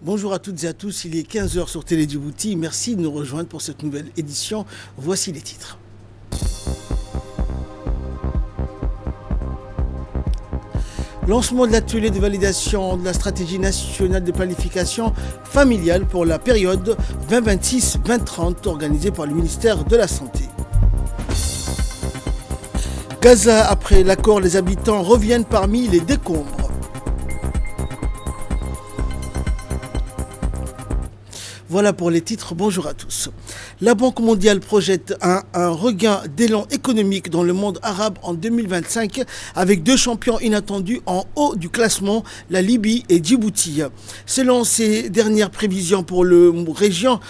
Bonjour à toutes et à tous, il est 15 h sur Télé Djibouti. Merci de nous rejoindre pour cette nouvelle édition. Voici les titres. Lancement de l'atelier de validation de la stratégie nationale de planification familiale pour la période 2026-2030 organisée par le ministère de la Santé. Gaza, après l'accord, les habitants reviennent parmi les décombres. Voilà pour les titres, bonjour à tous. La Banque mondiale projette un regain d'élan économique dans le monde arabe en 2025 avec deux champions inattendus en haut du classement, la Libye et Djibouti. Selon ces dernières prévisions pour la région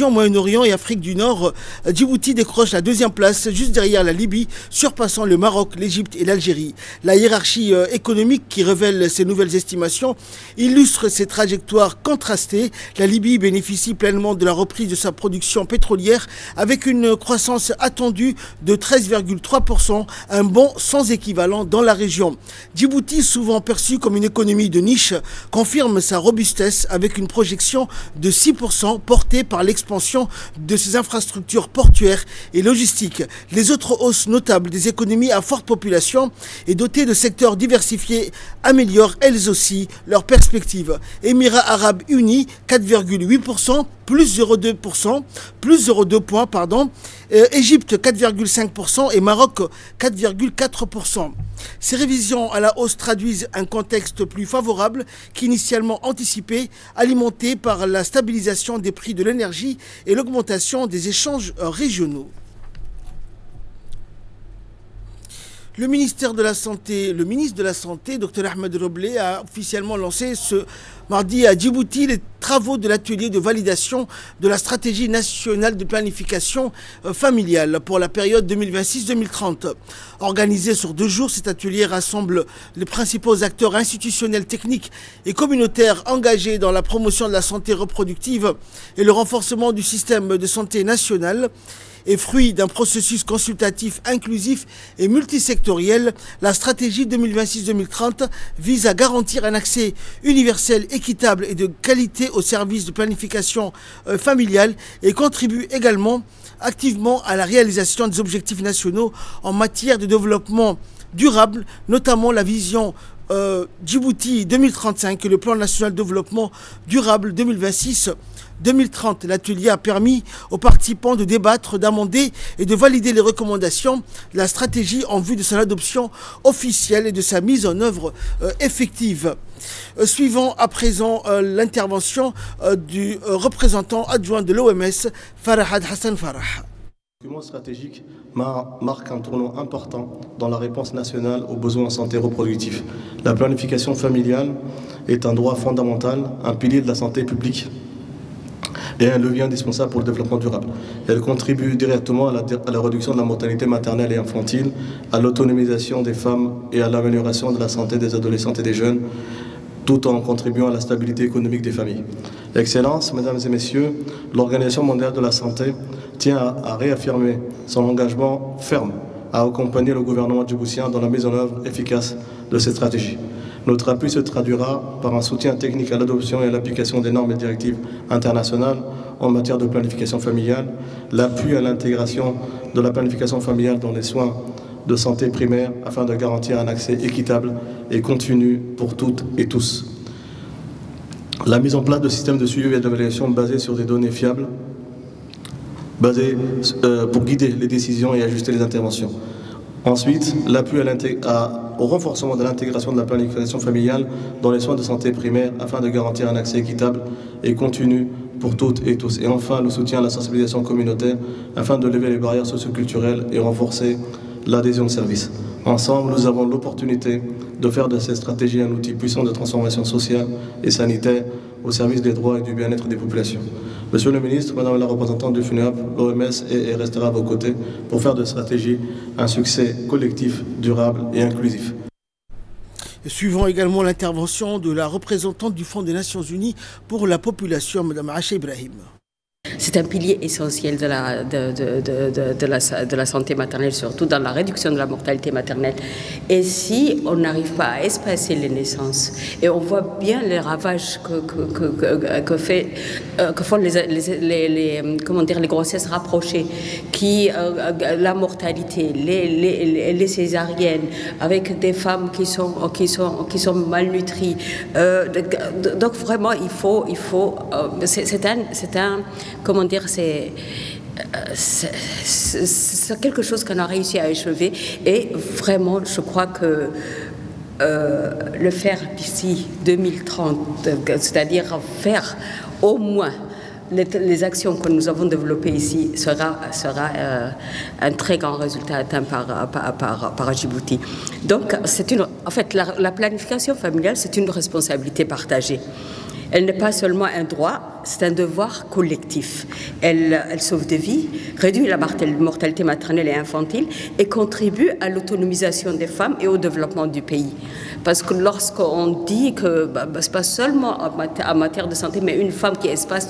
Moyen-Orient et Afrique du Nord, Djibouti décroche la deuxième place juste derrière la Libye, surpassant le Maroc, l'Égypte et l'Algérie. La hiérarchie économique qui révèle ces nouvelles estimations illustre ces trajectoires contrastées. La Libye bénéficie pleinement de la reprise de sa production pétrolière avec une croissance attendue de 13,3%, un bond sans équivalent dans la région. Djibouti, souvent perçu comme une économie de niche, confirme sa robustesse avec une projection de 6% portée par l'expansion de ses infrastructures portuaires et logistiques. Les autres hausses notables des économies à forte population et dotées de secteurs diversifiés améliorent elles aussi leurs perspectives. Émirats arabes unis, 4,8%, plus 0,2 points, Égypte 4,5% et Maroc 4,4%. Ces révisions à la hausse traduisent un contexte plus favorable qu'initialement anticipé, alimenté par la stabilisation des prix de l'énergie et l'augmentation des échanges régionaux. Le ministre de la Santé, Dr Ahmed Roblé, a officiellement lancé ce mardi à Djibouti les travaux de l'atelier de validation de la stratégie nationale de planification familiale pour la période 2026-2030. Organisé sur 2 jours, cet atelier rassemble les principaux acteurs institutionnels, techniques et communautaires engagés dans la promotion de la santé reproductive et le renforcement du système de santé national. Et fruit d'un processus consultatif inclusif et multisectoriel, la stratégie 2026-2030 vise à garantir un accès universel, équitable et de qualité aux services de planification familiale et contribue également activement à la réalisation des objectifs nationaux en matière de développement durable, notamment la vision Djibouti 2035 et le plan national de développement durable 2026-2030. L'atelier a permis aux participants de débattre, d'amender et de valider les recommandations de la stratégie en vue de son adoption officielle et de sa mise en œuvre effective. Suivant à présent l'intervention du représentant adjoint de l'OMS, Farhad Hassan Farah. Le document stratégique marque un tournant important dans la réponse nationale aux besoins en santé reproductive. La planification familiale est un droit fondamental, un pilier de la santé publique et un levier indispensable pour le développement durable. Elle contribue directement à la réduction de la mortalité maternelle et infantile, à l'autonomisation des femmes et à l'amélioration de la santé des adolescentes et des jeunes, tout en contribuant à la stabilité économique des familles. Excellences, Mesdames et Messieurs, l'Organisation mondiale de la santé tient à réaffirmer son engagement ferme à accompagner le gouvernement djiboutien dans la mise en œuvre efficace de cette stratégie. Notre appui se traduira par un soutien technique à l'adoption et à l'application des normes et directives internationales en matière de planification familiale, l'appui à l'intégration de la planification familiale dans les soins de santé primaire afin de garantir un accès équitable et continu pour toutes et tous. La mise en place de systèmes de suivi et d'évaluation basés sur des données fiables, pour guider les décisions et ajuster les interventions. Ensuite, l'appui au renforcement de l'intégration de la planification familiale dans les soins de santé primaire afin de garantir un accès équitable et continu pour toutes et tous. Et enfin, le soutien à la sensibilisation communautaire afin de lever les barrières socioculturelles et renforcer l'adhésion de service. Ensemble, nous avons l'opportunité de faire de cette stratégie un outil puissant de transformation sociale et sanitaire au service des droits et du bien-être des populations. Monsieur le ministre, Madame la représentante du FUNEAP, l'OMS restera à vos côtés pour faire de cette stratégie un succès collectif, durable et inclusif. Suivant également l'intervention de la représentante du Fonds des Nations Unies pour la population, Madame Acha Ibrahim. C'est un pilier essentiel de la santé maternelle, surtout dans la réduction de la mortalité maternelle. Et si on n'arrive pas à espacer les naissances, et on voit bien les ravages que font les grossesses rapprochées, la mortalité, les césariennes, avec des femmes qui sont malnutries. Donc vraiment, il faut c'est quelque chose qu'on a réussi à achever, et vraiment, je crois que le faire d'ici 2030, c'est-à-dire faire au moins les actions que nous avons développées ici, sera un très grand résultat atteint par Djibouti. Donc, en fait, la planification familiale, c'est une responsabilité partagée. Elle n'est pas seulement un droit, c'est un devoir collectif. Elle sauve des vies, réduit la mortalité maternelle et infantile et contribue à l'autonomisation des femmes et au développement du pays. Parce que lorsqu'on dit que c'est pas seulement en matière de santé, mais une femme qui espace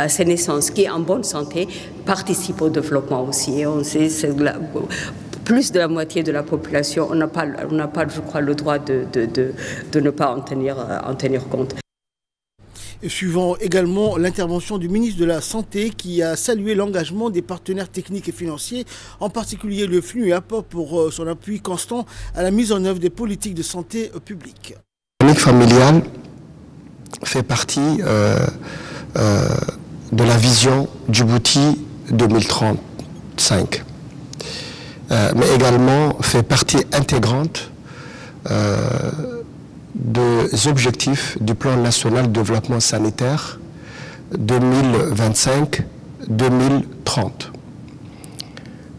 ses naissances, qui est en bonne santé, participe au développement aussi. Et on sait, plus de la moitié de la population, on n'a pas, je crois, le droit de ne pas en tenir compte. Et suivant également l'intervention du ministre de la Santé qui a salué l'engagement des partenaires techniques et financiers, en particulier le FNUAP, pour son appui constant à la mise en œuvre des politiques de santé publique. La planification familiale fait partie de la vision Djibouti 2035. Mais également fait partie intégrante des objectifs du plan national de développement sanitaire 2025-2030.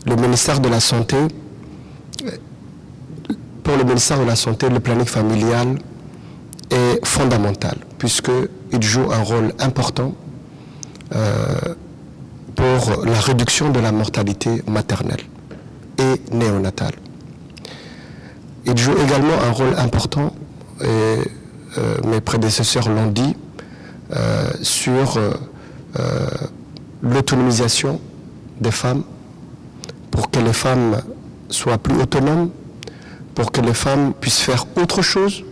Le ministère de la Santé, pour le ministère de la Santé, le planning familial est fondamental puisqu'il joue un rôle important pour la réduction de la mortalité maternelle et néonatale. Il joue également un rôle important, et mes prédécesseurs l'ont dit, sur l'autonomisation des femmes, pour que les femmes soient plus autonomes, pour que les femmes puissent faire autre chose,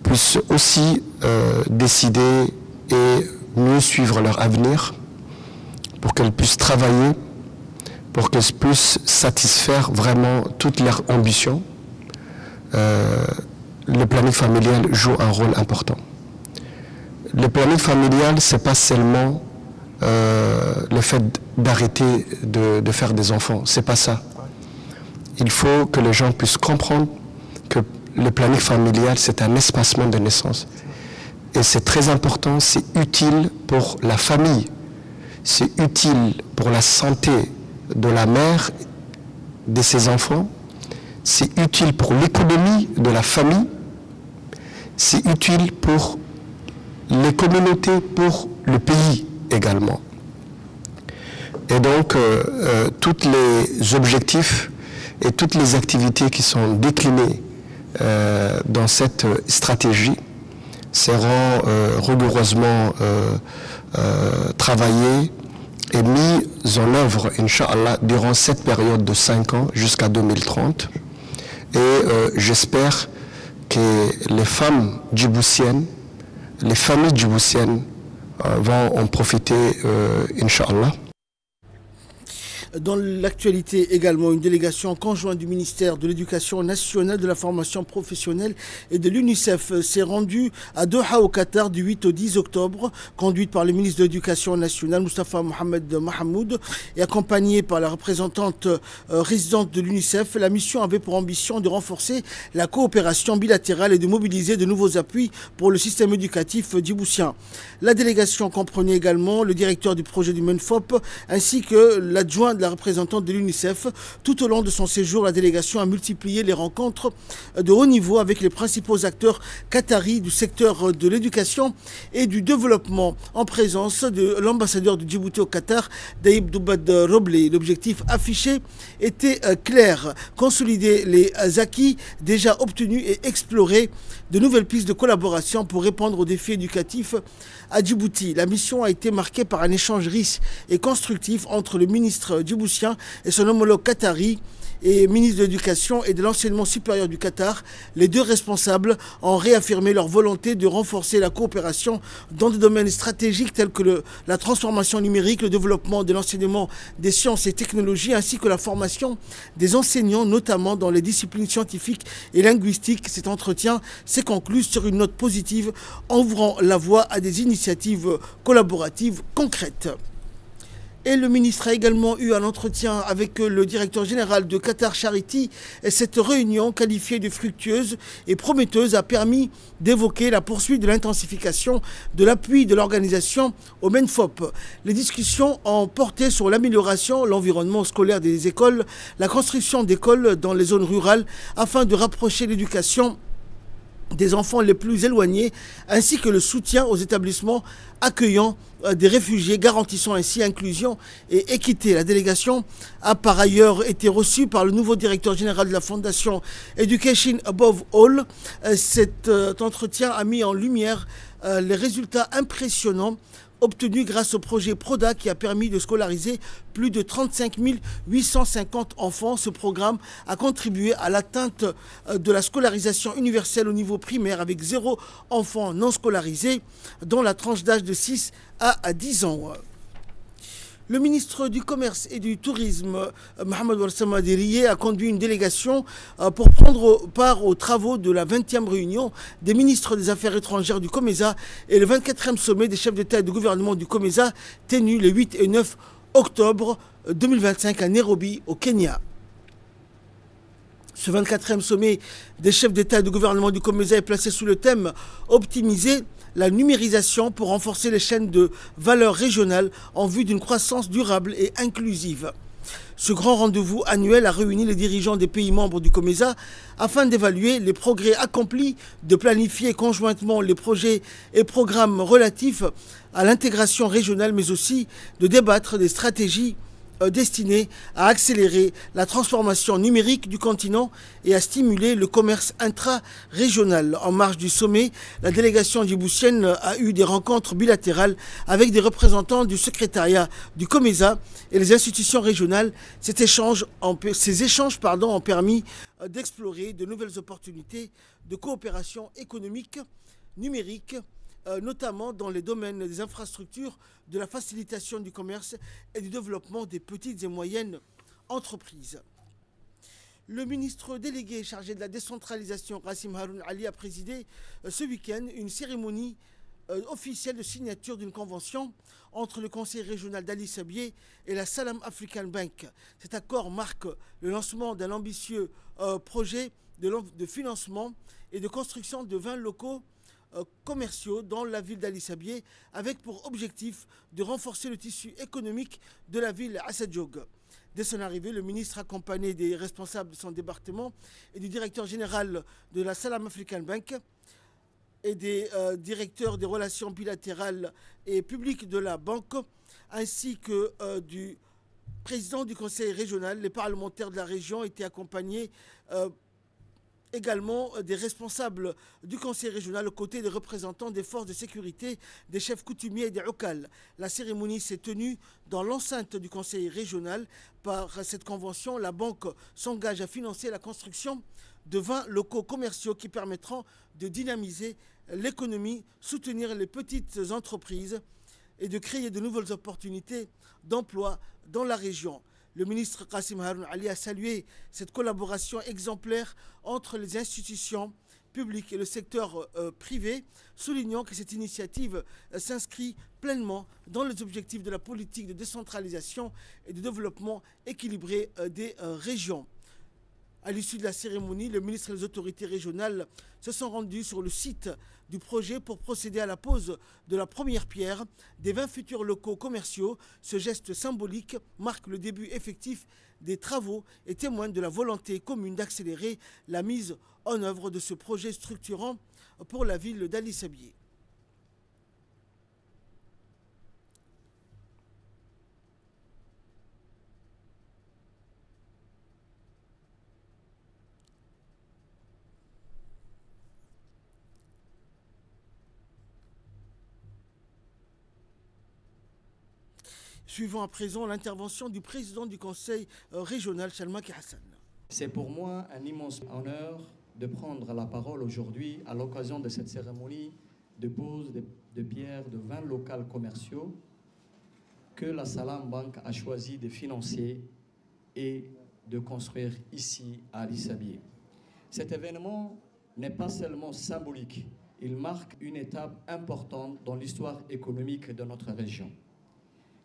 puissent aussi décider et mieux suivre leur avenir, pour qu'elles puissent travailler, pour qu'elles puissent satisfaire vraiment toutes leurs ambitions. Le planning familial joue un rôle important. Le planning familial, ce n'est pas seulement le fait d'arrêter de faire des enfants, c'est pas ça. Il faut que les gens puissent comprendre que le planning familial, c'est un espacement de naissance. Et c'est très important, c'est utile pour la famille, c'est utile pour la santé de la mère, de ses enfants, c'est utile pour l'économie de la famille, c'est utile pour les communautés, pour le pays également. Et donc, tous les objectifs et toutes les activités qui sont déclinées dans cette stratégie seront rigoureusement travaillées et mises en œuvre, Inch'Allah, durant cette période de 5 ans jusqu'à 2030. Et j'espère que les femmes djiboutiennes, les familles djiboutiennes vont en profiter, Inch'Allah. Dans l'actualité également, une délégation conjointe du ministère de l'Éducation nationale, de la formation professionnelle et de l'UNICEF s'est rendue à Doha au Qatar du 8 au 10 octobre, conduite par le ministre de l'Éducation nationale, Moustapha Mohamed Mahamoud, et accompagnée par la représentante résidente de l'UNICEF. La mission avait pour ambition de renforcer la coopération bilatérale et de mobiliser de nouveaux appuis pour le système éducatif djiboutien. La délégation comprenait également le directeur du projet du MENFOP ainsi que l'adjoint de la représentante de l'UNICEF. Tout au long de son séjour, la délégation a multiplié les rencontres de haut niveau avec les principaux acteurs qataris du secteur de l'éducation et du développement en présence de l'ambassadeur de Djibouti au Qatar, Daïb Doubad Roblé. L'objectif affiché était clair, consolider les acquis déjà obtenus et explorer de nouvelles pistes de collaboration pour répondre aux défis éducatifs à Djibouti. La mission a été marquée par un échange riche et constructif entre le ministre djiboutien et son homologue qatari et ministre de l'Éducation et de l'Enseignement supérieur du Qatar. Les deux responsables ont réaffirmé leur volonté de renforcer la coopération dans des domaines stratégiques tels que la transformation numérique, le développement de l'enseignement des sciences et technologies, ainsi que la formation des enseignants, notamment dans les disciplines scientifiques et linguistiques. Cet entretien s'est conclu sur une note positive, ouvrant la voie à des initiatives collaboratives concrètes. Et le ministre a également eu un entretien avec le directeur général de Qatar Charity. Et cette réunion, qualifiée de fructueuse et prometteuse, a permis d'évoquer la poursuite de l'intensification de l'appui de l'organisation au MENFOP. Les discussions ont porté sur l'amélioration, l'environnement scolaire des écoles, la construction d'écoles dans les zones rurales afin de rapprocher l'éducation des enfants les plus éloignés, ainsi que le soutien aux établissements accueillant des réfugiés, garantissant ainsi inclusion et équité. La délégation a par ailleurs été reçue par le nouveau directeur général de la fondation Education Above All. Cet entretien a mis en lumière les résultats impressionnants obtenu grâce au projet PRODA qui a permis de scolariser plus de 35 850 enfants. Ce programme a contribué à l'atteinte de la scolarisation universelle au niveau primaire avec 0 enfant non scolarisé dans la tranche d'âge de 6 à 10 ans. Le ministre du Commerce et du Tourisme, Mohamed Warsama Diriye, a conduit une délégation pour prendre part aux travaux de la 20e réunion des ministres des Affaires étrangères du COMESA et le 24e sommet des chefs d'État et de gouvernement du COMESA, tenu les 8 et 9 octobre 2025 à Nairobi, au Kenya. Ce 24e sommet des chefs d'État et de gouvernement du COMESA est placé sous le thème « Optimiser la numérisation pour renforcer les chaînes de valeur régionales en vue d'une croissance durable et inclusive ». Ce grand rendez-vous annuel a réuni les dirigeants des pays membres du COMESA afin d'évaluer les progrès accomplis, de planifier conjointement les projets et programmes relatifs à l'intégration régionale, mais aussi de débattre des stratégies destiné à accélérer la transformation numérique du continent et à stimuler le commerce intra-régional. En marge du sommet, la délégation djiboutienne a eu des rencontres bilatérales avec des représentants du secrétariat du COMESA et les institutions régionales. Ces échanges ont permis d'explorer de nouvelles opportunités de coopération économique, numérique, notamment dans les domaines des infrastructures, de la facilitation du commerce et du développement des petites et moyennes entreprises. Le ministre délégué chargé de la décentralisation, Qassim Haroun Ali, a présidé ce week-end une cérémonie officielle de signature d'une convention entre le conseil régional d'Ali Sabié et la Salam African Bank. Cet accord marque le lancement d'un ambitieux projet de financement et de construction de 20 locaux commerciaux dans la ville d'Ali Sabié, avec pour objectif de renforcer le tissu économique de la ville à Assadjoug. Dès son arrivée, le ministre, accompagné des responsables de son département et du directeur général de la Salam African Bank et des directeurs des relations bilatérales et publiques de la banque, ainsi que du président du conseil régional, les parlementaires de la région étaient accompagnés également des responsables du conseil régional aux côtés des représentants des forces de sécurité, des chefs coutumiers et des Okal. La cérémonie s'est tenue dans l'enceinte du conseil régional. Par cette convention, la banque s'engage à financer la construction de 20 locaux commerciaux qui permettront de dynamiser l'économie, soutenir les petites entreprises et de créer de nouvelles opportunités d'emploi dans la région. Le ministre Qassim Haroun Ali a salué cette collaboration exemplaire entre les institutions publiques et le secteur privé, soulignant que cette initiative s'inscrit pleinement dans les objectifs de la politique de décentralisation et de développement équilibré des régions. À l'issue de la cérémonie, le ministre et les autorités régionales se sont rendus sur le site du projet pour procéder à la pose de la première pierre des 20 futurs locaux commerciaux. Ce geste symbolique marque le début effectif des travaux et témoigne de la volonté commune d'accélérer la mise en œuvre de ce projet structurant pour la ville d'Ali Sabieh. Suivant à présent l'intervention du président du conseil régional, Chalmaki Hassan. C'est pour moi un immense honneur de prendre la parole aujourd'hui à l'occasion de cette cérémonie de pose de pierre de 20 locaux commerciaux que la Salam Bank a choisi de financer et de construire ici à Ali Sabieh. Cet événement n'est pas seulement symbolique, il marque une étape importante dans l'histoire économique de notre région.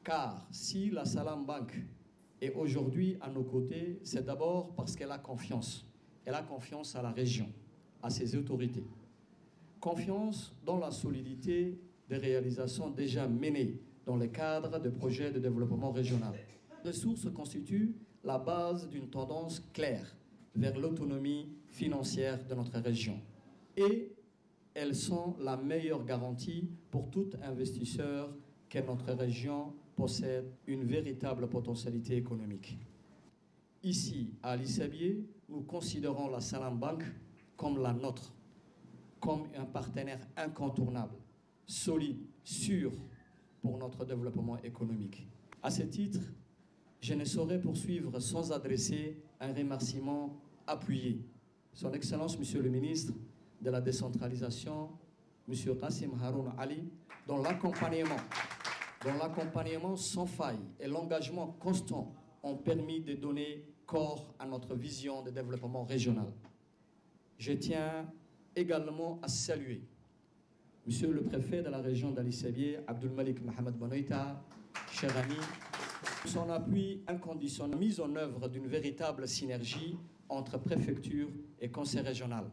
Car si la Salam Bank est aujourd'hui à nos côtés, c'est d'abord parce qu'elle a confiance. Elle a confiance à la région, à ses autorités. Confiance dans la solidité des réalisations déjà menées dans le cadre de projets de développement régional. Les ressources constituent la base d'une tendance claire vers l'autonomie financière de notre région. Et elles sont la meilleure garantie pour tout investisseur que notre région possède une véritable potentialité économique. Ici, à Ali Sabieh, nous considérons la Salam Bank comme la nôtre, comme un partenaire incontournable, solide, sûr pour notre développement économique. À ce titre, je ne saurais poursuivre sans adresser un remerciement appuyé. Son Excellence, Monsieur le ministre de la décentralisation, Monsieur Qassim Haroun Ali, dont l'accompagnement sans faille et l'engagement constant ont permis de donner corps à notre vision de développement régional. Je tiens également à saluer Monsieur le préfet de la région d'Ali Sabieh, Abdul Malik Mohamed Benoïta, cher ami, son appui inconditionnel, la mise en œuvre d'une véritable synergie entre préfecture et conseil régional.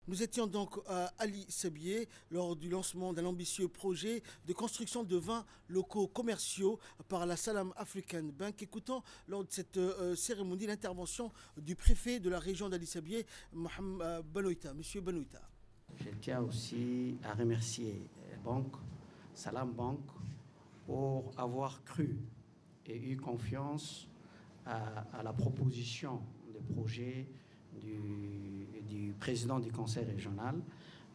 Nous étions donc à Ali Sabieh lors du lancement d'un ambitieux projet de construction de 20 locaux commerciaux par la Salam African Bank. Écoutons lors de cette cérémonie l'intervention du préfet de la région d'Ali Sabieh, Mohamed Benoïta. Monsieur Benoïta. Je tiens aussi à remercier Salam Bank, pour avoir cru et eu confiance à la proposition de projet du président du conseil régional,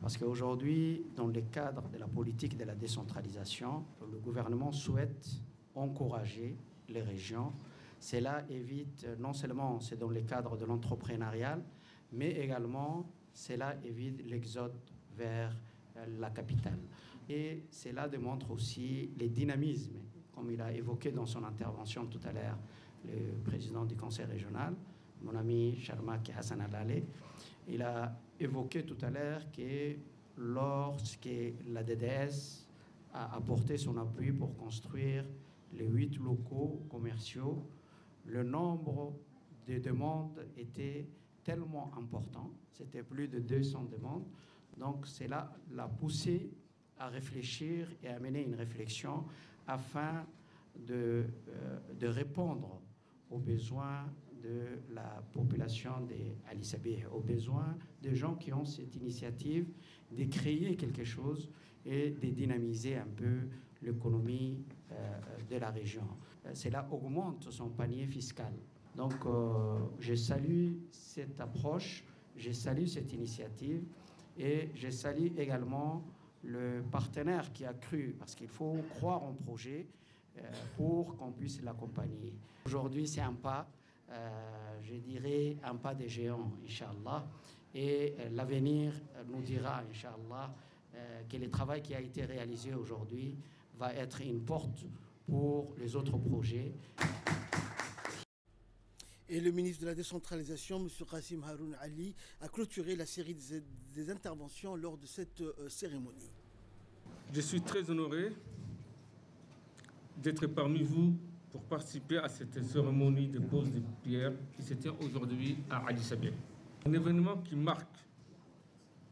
parce qu'aujourd'hui, dans le cadre de la politique de la décentralisation, le gouvernement souhaite encourager les régions. Cela évite, non seulement c'est dans le cadre de l'entrepreneuriat, mais également cela évite l'exode vers la capitale. Et cela démontre aussi les dynamismes, comme il a évoqué dans son intervention tout à l'heure le président du conseil régional, mon ami Chalmaki Hassan Al-Ale. Il a évoqué tout à l'heure que lorsque la DDS a apporté son appui pour construire les 8 locaux commerciaux, le nombre de demandes était tellement important, c'était plus de 200 demandes. Donc cela l'a poussé à réfléchir et à mener une réflexion afin de répondre aux besoins de la population d'Ali Sabieh, aux besoins des gens qui ont cette initiative de créer quelque chose et de dynamiser un peu l'économie de la région. Cela augmente son panier fiscal. Donc, je salue cette approche, je salue cette initiative et je salue également le partenaire qui a cru, parce qu'il faut croire en projet pour qu'on puisse l'accompagner. Aujourd'hui, c'est un pas, je dirais, un pas des géants, Inch'Allah. Et l'avenir nous dira, Inch'Allah, que le travail qui a été réalisé aujourd'hui va être une porte pour les autres projets. Et le ministre de la décentralisation, M. Qassim Haroun Ali, a clôturé la série des interventions lors de cette cérémonie. Je suis très honoré d'être parmi vous pour participer à cette cérémonie de pose de pierre qui se tient aujourd'hui à Addis Abeba. Un événement qui marque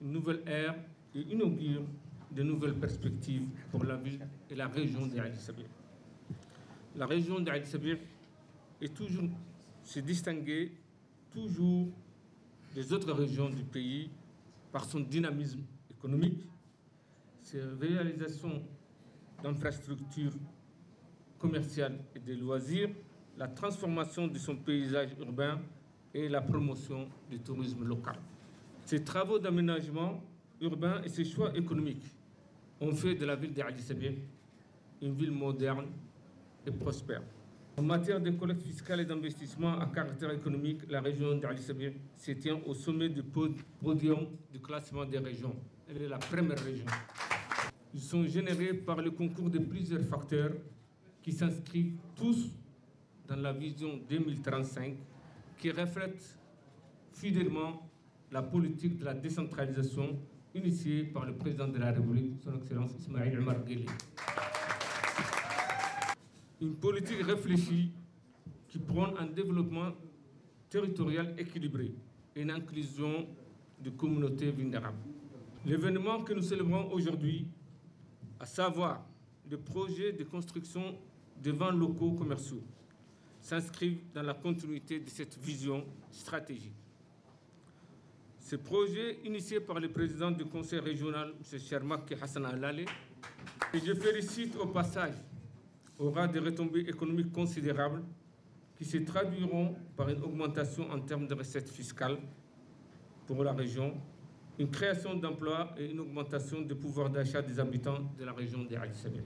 une nouvelle ère et inaugure de nouvelles perspectives pour la ville et la région d'Addis Abeba. La région d'Addis Abeba s'est distinguée toujours des autres régions du pays par son dynamisme économique, ses réalisations d'infrastructures commerciales et de loisirs, la transformation de son paysage urbain et la promotion du tourisme local. Ces travaux d'aménagement urbain et ces choix économiques ont fait de la ville d'Addis Abeba une ville moderne et prospère. En matière de collecte fiscale et d'investissement à caractère économique, la région d'Addis Abeba se tient au sommet du podium du classement des régions. Elle est la première région. Ils sont générés par le concours de plusieurs facteurs qui s'inscrivent tous dans la vision 2035 qui reflète fidèlement la politique de la décentralisation initiée par le président de la République, son Excellence Ismaïl Omar Guelleh. Une politique réfléchie qui prône un développement territorial équilibré et une inclusion de communautés vulnérables. L'événement que nous célébrons aujourd'hui, à savoir le projet de construction de 20 locaux commerciaux, s'inscrivent dans la continuité de cette vision stratégique. Ce projet, initié par le président du conseil régional, M. Chermak Hassan Alale, et je félicite au passage, aura des retombées économiques considérables qui se traduiront par une augmentation en termes de recettes fiscales pour la région, une création d'emplois et une augmentation du pouvoir d'achat des habitants de la région d'Addis Abeba.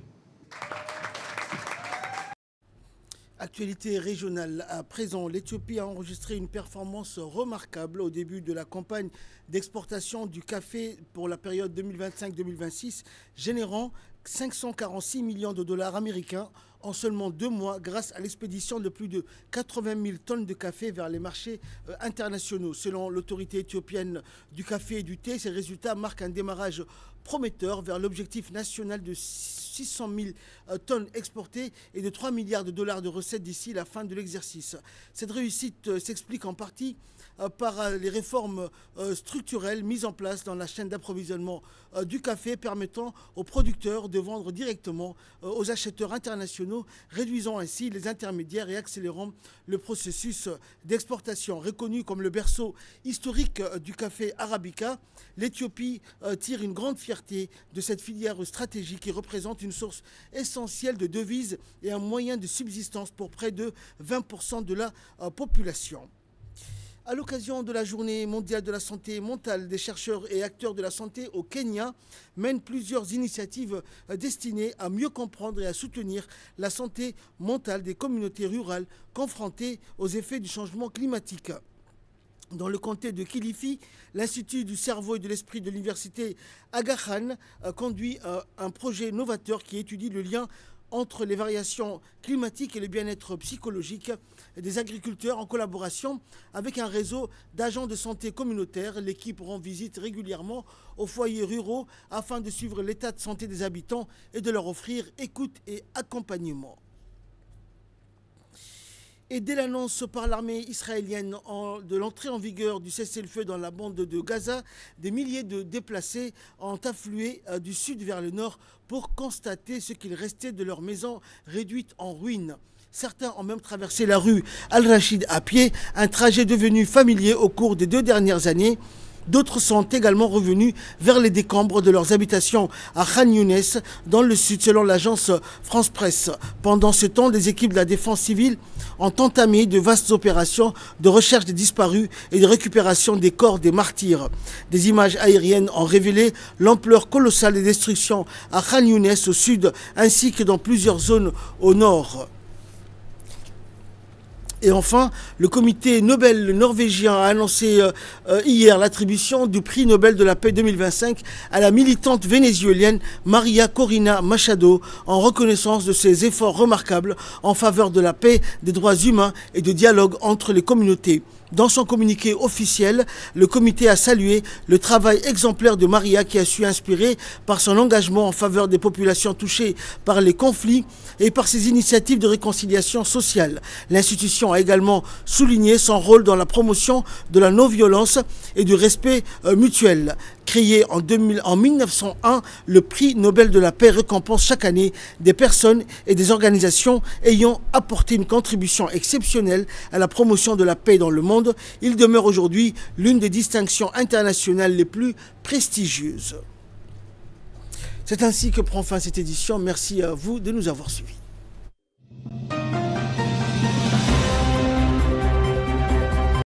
Actualité régionale. À présent, l'Éthiopie a enregistré une performance remarquable au début de la campagne d'exportation du café pour la période 2025-2026, générant 546 millions de dollars américains en seulement 2 mois grâce à l'expédition de plus de 80 000 tonnes de café vers les marchés internationaux. Selon l'autorité éthiopienne du café et du thé, ces résultats marquent un démarrage prometteur vers l'objectif national de 600 000 tonnes exportées et de 3 milliards de dollars de recettes d'ici la fin de l'exercice. Cette réussite s'explique en partie par les réformes structurelles mises en place dans la chaîne d'approvisionnement du café, permettant aux producteurs de vendre directement aux acheteurs internationaux, réduisant ainsi les intermédiaires et accélérant le processus d'exportation. Reconnu comme le berceau historique du café arabica, l'Éthiopie tire une grande fierté de cette filière stratégique qui représente une source essentielle de devises et un moyen de subsistance pour près de 20% de la population. À l'occasion de la journée mondiale de la santé mentale, des chercheurs et acteurs de la santé au Kenya mènent plusieurs initiatives destinées à mieux comprendre et à soutenir la santé mentale des communautés rurales confrontées aux effets du changement climatique. Dans le comté de Kilifi, l'Institut du cerveau et de l'esprit de l'université Aga Khan conduit un projet novateur qui étudie le lien entre les variations climatiques et le bien-être psychologique des agriculteurs en collaboration avec un réseau d'agents de santé communautaires. L'équipe rend visite régulièrement aux foyers ruraux afin de suivre l'état de santé des habitants et de leur offrir écoute et accompagnement. Et dès l'annonce par l'armée israélienne de l'entrée en vigueur du cessez-le-feu dans la bande de Gaza, des milliers de déplacés ont afflué du sud vers le nord pour constater ce qu'il restait de leurs maisons réduites en ruines. Certains ont même traversé la rue Al-Rachid à pied, un trajet devenu familier au cours des 2 dernières années. D'autres sont également revenus vers les décombres de leurs habitations à Khan Younes, dans le sud, selon l'agence France Presse. Pendant ce temps, les équipes de la défense civile ont entamé de vastes opérations de recherche des disparus et de récupération des corps des martyrs. Des images aériennes ont révélé l'ampleur colossale des destructions à Khan Younes au sud, ainsi que dans plusieurs zones au nord. Et enfin, le comité Nobel norvégien a annoncé hier l'attribution du prix Nobel de la paix 2025 à la militante vénézuélienne Maria Corina Machado en reconnaissance de ses efforts remarquables en faveur de la paix, des droits humains et de dialogue entre les communautés. Dans son communiqué officiel, le comité a salué le travail exemplaire de Maria qui a su inspirer par son engagement en faveur des populations touchées par les conflits et par ses initiatives de réconciliation sociale. L'institution a également souligné son rôle dans la promotion de la non-violence et du respect mutuel. Créé en 1901, le prix Nobel de la paix récompense chaque année des personnes et des organisations ayant apporté une contribution exceptionnelle à la promotion de la paix dans le monde. Il demeure aujourd'hui l'une des distinctions internationales les plus prestigieuses. C'est ainsi que prend fin cette édition. Merci à vous de nous avoir suivis.